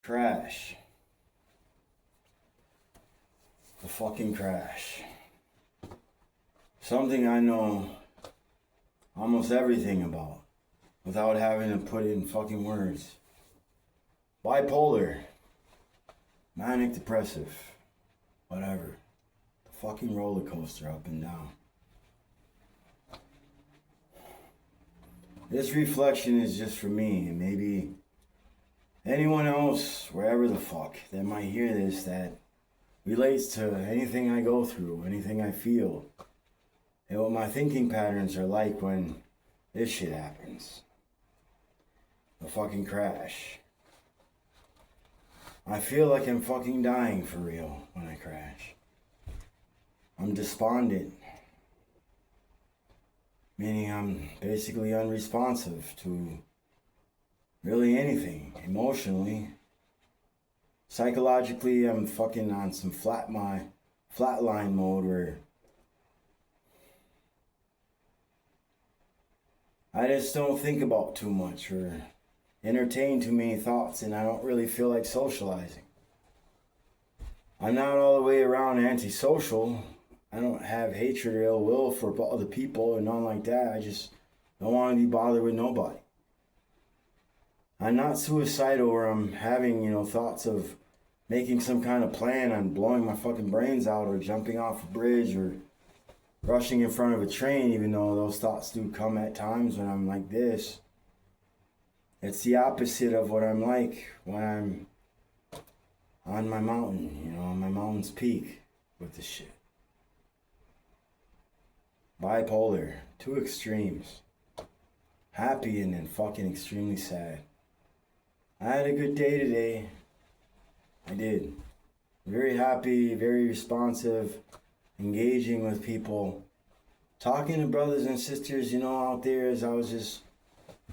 Crash. The fucking crash. Something I know almost everything about without having to put it in fucking words. Bipolar. Manic Depressive. Whatever. The fucking roller coaster up and down. This reflection is just for me, and maybe anyone else, wherever the fuck, that might hear this, that relates to anything I go through, anything I feel, and what my thinking patterns are like when this shit happens. The fucking crash. I feel like I'm fucking dying for real when I crash. I'm despondent, meaning I'm basically unresponsive to really anything emotionally. Psychologically, I'm fucking on some flatline mode where I just don't think about too much or entertain too many thoughts, and I don't really feel like socializing. I'm not all the way around antisocial. I don't have hatred or ill will for other people or none like that. I just don't want to be bothered with nobody. I'm not suicidal where I'm having, thoughts of making some kind of plan on blowing my fucking brains out or jumping off a bridge or rushing in front of a train, even though those thoughts do come at times when I'm like this. It's the opposite of what I'm like when I'm on my mountain, on my mountain's peak with this shit. Bipolar, two extremes. Happy and then fucking extremely sad. I had a good day today. I did. Very happy, very responsive, engaging with people, talking to brothers and sisters, out there as I was just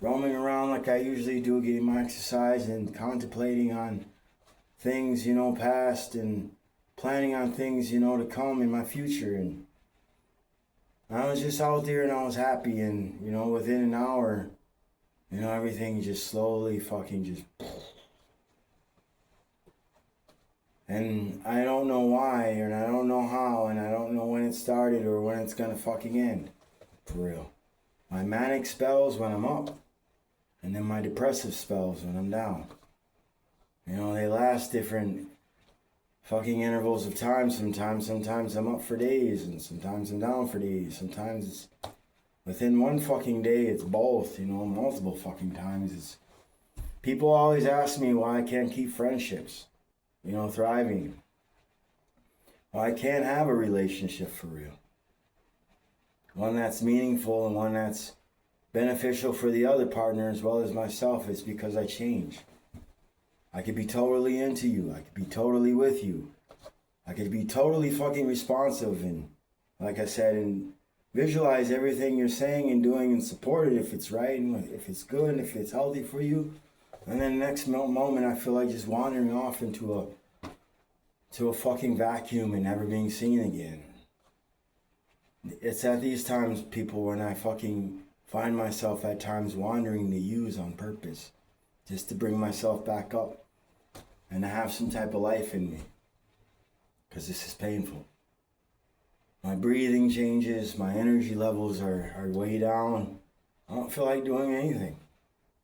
roaming around like I usually do, getting my exercise and contemplating on things, past and planning on things, to come in my future. And I was just out there and I was happy, and, within an hour, everything just slowly fucking just... And I don't know why, and I don't know how, and I don't know when it started or when it's gonna fucking end. For real. My manic spells when I'm up, and then my depressive spells when I'm down. They last different fucking intervals of time sometimes. Sometimes I'm up for days, and sometimes I'm down for days. Sometimes it's within one fucking day, it's both, multiple fucking times. It's people always ask me why I can't keep friendships, thriving. Why I can't have a relationship for real. One that's meaningful and one that's beneficial for the other partner as well as myself. It's because I change. I could be totally into you. I could be totally with you. I could be totally fucking responsive and, like I said, and visualize everything you're saying and doing and support it if it's right and if it's good and if it's healthy for you. And then the next moment I feel like just wandering off into a fucking vacuum and never being seen again. It's at these times, people, when I fucking find myself at times wandering to use on purpose. Just to bring myself back up and to have some type of life in me. Because this is painful. My breathing changes, my energy levels are way down. I don't feel like doing anything.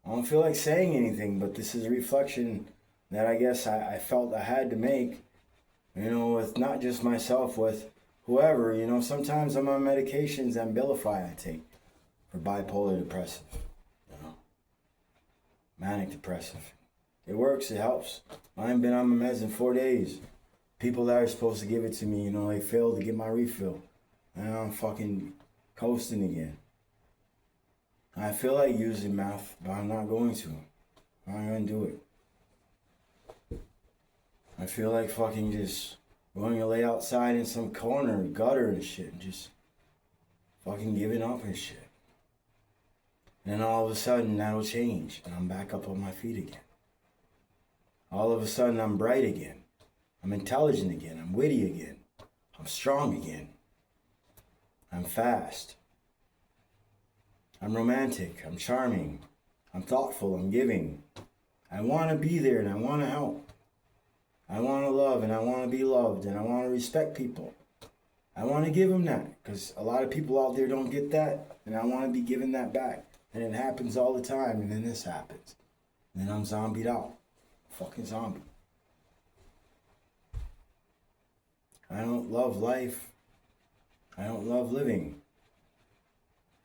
I don't feel like saying anything, but this is a reflection that I guess I felt I had to make, with not just myself, with whoever. Sometimes I'm on medications, Abilify I take for bipolar depressive, manic depressive. It works, it helps. I've been on my meds in 4 days. People that are supposed to give it to me, they failed to get my refill. And I'm fucking coasting again. I feel like using meth, but I'm not going to. I'm not going to do it. I feel like fucking just going to lay outside in some corner, gutter and shit, and just fucking giving up and shit. And then all of a sudden, that'll change, and I'm back up on my feet again. All of a sudden, I'm bright again. I'm intelligent again. I'm witty again. I'm strong again. I'm fast. I'm romantic. I'm charming. I'm thoughtful. I'm giving. I want to be there and I want to help. I want to love and I want to be loved and I want to respect people. I want to give them that because a lot of people out there don't get that, and I want to be giving that back. And it happens all the time, and then this happens. And then I'm zombied out. Fucking zombie. I don't love life. I don't love living.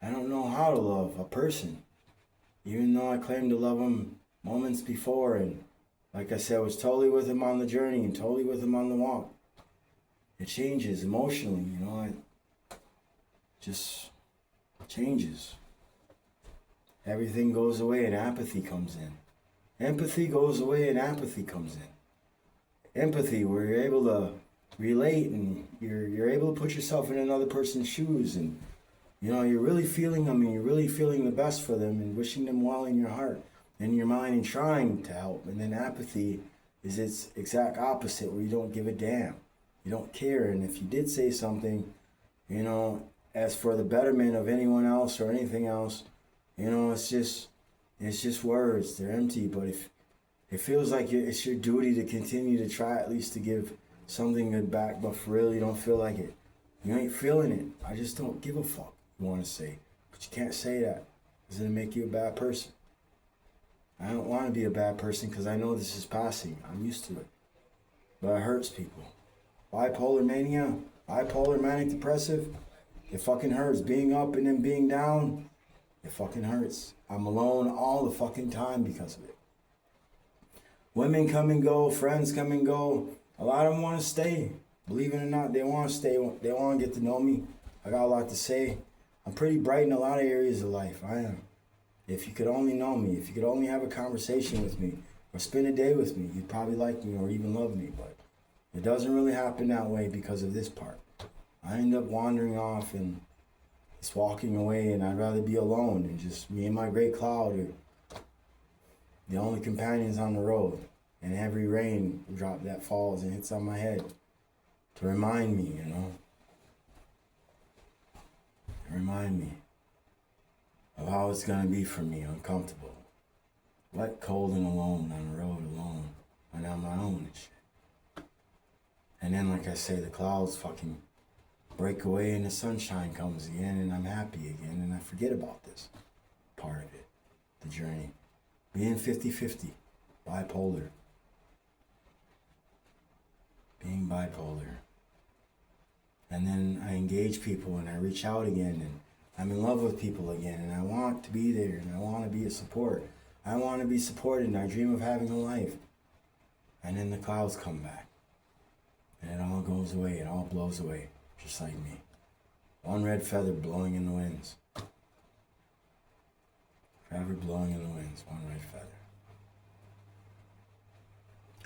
I don't know how to love a person. Even though I claim to love them moments before, and like I said, I was totally with him on the journey and totally with him on the walk. It changes emotionally, you know, it just changes. Everything goes away and apathy comes in. Empathy goes away and apathy comes in. Empathy, where you're able to relate and you're able to put yourself in another person's shoes, and you know, you're really feeling them and you're really feeling the best for them and wishing them well in your heart and your mind and trying to help. And then apathy is its exact opposite, where you don't give a damn. You don't care, and if you did say something, you know, as for the betterment of anyone else or anything else, you know, it's just words. They're empty. But if it feels like it's your duty to continue to try at least to give something good back, but for real, you don't feel like it. You ain't feeling it. I just don't give a fuck, you want to say. But you can't say that because it'll make you a bad person. I don't want to be a bad person because I know this is passing. I'm used to it. But it hurts people. Bipolar mania, bipolar, manic depressive, it fucking hurts. Being up and then being down, it fucking hurts. I'm alone all the fucking time because of it. Women come and go, friends come and go. A lot of them want to stay. Believe it or not, they want to stay. They want to get to know me. I got a lot to say. I'm pretty bright in a lot of areas of life. I am. If you could only know me, if you could only have a conversation with me or spend a day with me, you'd probably like me or even love me, but it doesn't really happen that way because of this part. I end up wandering off and just walking away, and I'd rather be alone and just me and my great cloud are the only companions on the road. And every rain drop that falls and hits on my head to remind me, you know, to remind me of how it's gonna be for me, uncomfortable, wet, cold, and alone on the road alone, and on my own and shit. And then, like I say, the clouds fucking break away and the sunshine comes again and I'm happy again and I forget about this part of it, the journey. Being 50-50, bipolar. Being bipolar. And then I engage people and I reach out again and I'm in love with people again and I want to be there and I want to be a support. I want to be supported and I dream of having a life. And then the clouds come back. And it all goes away, it all blows away, just like me. One red feather blowing in the winds. Forever blowing in the winds, one red feather.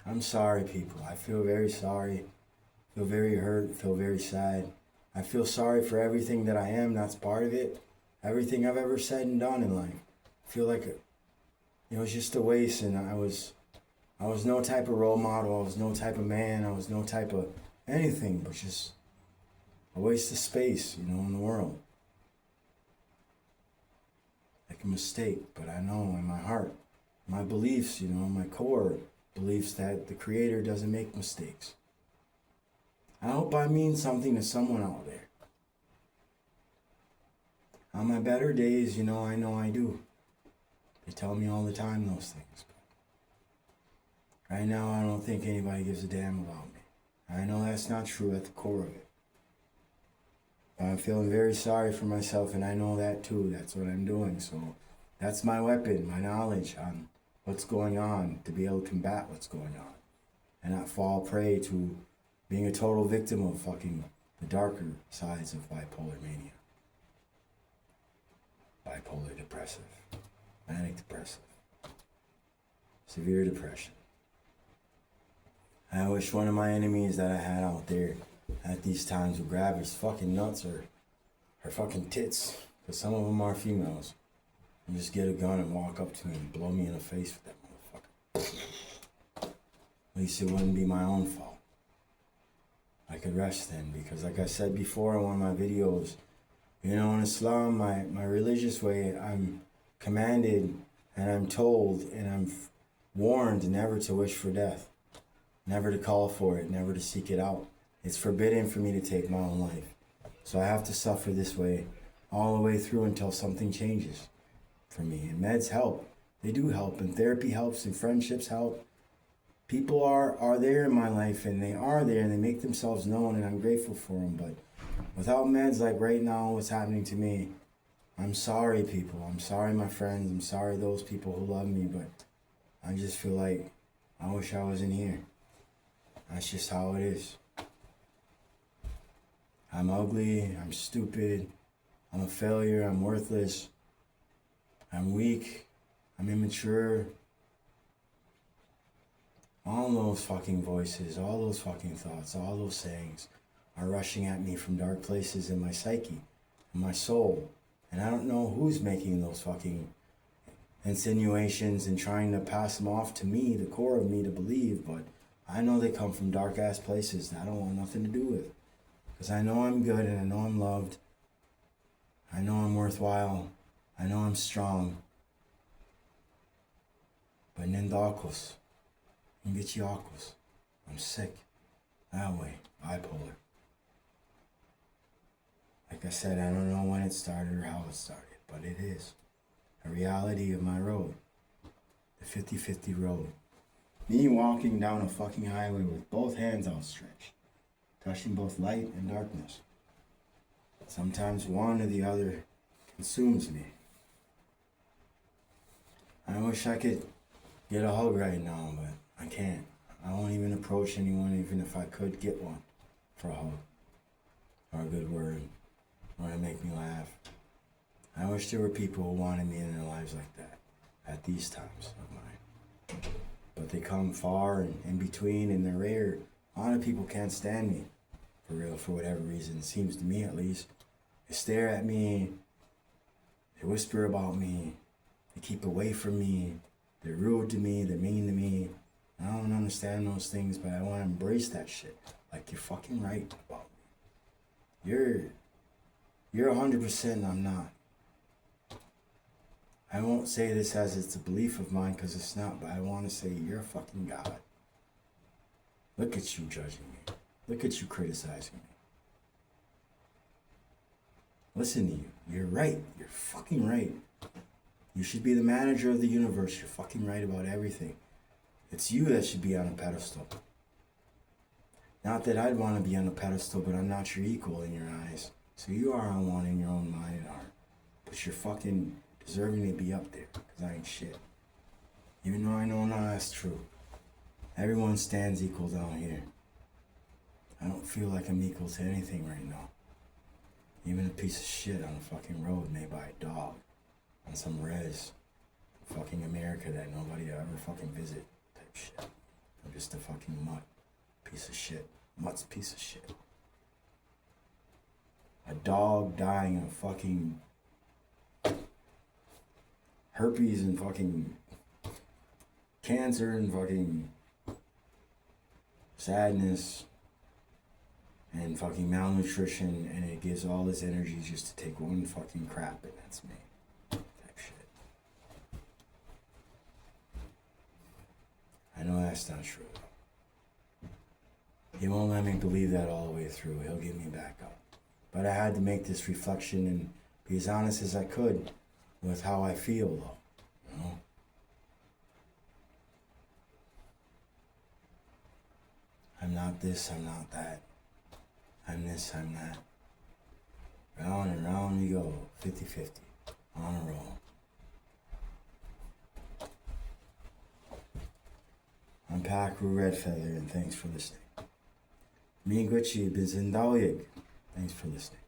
I'm sorry, people. I feel very sorry. Feel very hurt, feel very sad. I feel sorry for everything that I am, that's part of it. Everything I've ever said and done in life. I feel like it was just a waste, and I was no type of role model, I was no type of man, I was no type of anything, but just a waste of space, you know, in the world. Like a mistake, but I know in my heart, my beliefs, you know, my core beliefs that the Creator doesn't make mistakes. I hope I mean something to someone out there. On my better days, you know I do. They tell me all the time those things. Right now, I don't think anybody gives a damn about me. I know that's not true at the core of it. But I'm feeling very sorry for myself, and I know that too. That's what I'm doing. So that's my weapon, my knowledge on what's going on, to be able to combat what's going on. And not fall prey to being a total victim of fucking the darker sides of bipolar mania. Bipolar depressive. Manic depressive. Severe depression. I wish one of my enemies that I had out there at these times would grab his fucking nuts or her fucking tits, because some of them are females, and just get a gun and walk up to me and blow me in the face with that motherfucker. At least it wouldn't be my own fault. I could rest then, because like I said before in one of my videos, you know, in Islam, my religious way, I'm commanded and I'm told and I'm warned never to wish for death, never to call for it, never to seek it out. It's forbidden for me to take my own life. So I have to suffer this way all the way through until something changes for me. And meds help. They do help, and therapy helps, and friendships help. People are there in my life, and they are there, and they make themselves known, and I'm grateful for them. But without meds, like right now, what's happening to me, I'm sorry, people. I'm sorry, my friends. I'm sorry, those people who love me, but I just feel like I wish I wasn't here. That's just how it is. I'm ugly, I'm stupid, I'm a failure, I'm worthless, I'm weak, I'm immature. All those fucking voices, all those fucking thoughts, all those sayings are rushing at me from dark places in my psyche, in my soul. And I don't know who's making those fucking insinuations and trying to pass them off to me, the core of me, to believe, but I know they come from dark ass places that I don't want nothing to do with. Because I know I'm good, and I know I'm loved. I know I'm worthwhile. I know I'm strong. But nindakos, ingichiakos, I'm sick. That way, bipolar. Like I said, I don't know when it started or how it started, but it is a reality of my road. The 50-50 road. Me walking down a fucking highway with both hands outstretched, touching both light and darkness. Sometimes one or the other consumes me. I wish I could get a hug right now, but I can't. I won't even approach anyone, even if I could get one, for a hug, or a good word, or to make me laugh. I wish there were people who wanted me in their lives like that, at these times of mine. But they come far and in between, and they're rare. A lot of people can't stand me, for real, for whatever reason. It seems to me, at least. They stare at me, they whisper about me, they keep away from me, they're rude to me, they're mean to me. I don't understand those things, but I want to embrace that shit. Like, you're fucking right about me. You're 100% and I'm not. I won't say this as it's a belief of mine, because it's not, but I want to say you're a fucking God. Look at you judging me. Look at you criticizing me. Listen to you. You're right. You're fucking right. You should be the manager of the universe. You're fucking right about everything. It's you that should be on a pedestal. Not that I'd want to be on a pedestal, but I'm not your equal in your eyes. So you are on one in your own mind and heart. But you're fucking deserving to be up there, because I ain't shit. Even though I know none of that's true. Everyone stands equal down here. I don't feel like I'm equal to anything right now. Even a piece of shit on a fucking road made by a dog. On some res. Fucking America that nobody will ever fucking visit type shit. I'm just a fucking mutt. Piece of shit. Mutt's piece of shit. A dog dying of fucking herpes and fucking cancer and fucking sadness and fucking malnutrition, and it gives all this energy just to take one fucking crap, and that's me. Type shit. I know that's not true. He won't let me believe that all the way through. He'll get me back up. But I had to make this reflection and be as honest as I could with how I feel, though. You know? I'm not this, I'm not that. I'm this, I'm that. Round and round we go. 50-50. On a roll. I'm Ru Redfeather, and thanks for listening. Me and Gucci Bizindawig. Thanks for listening.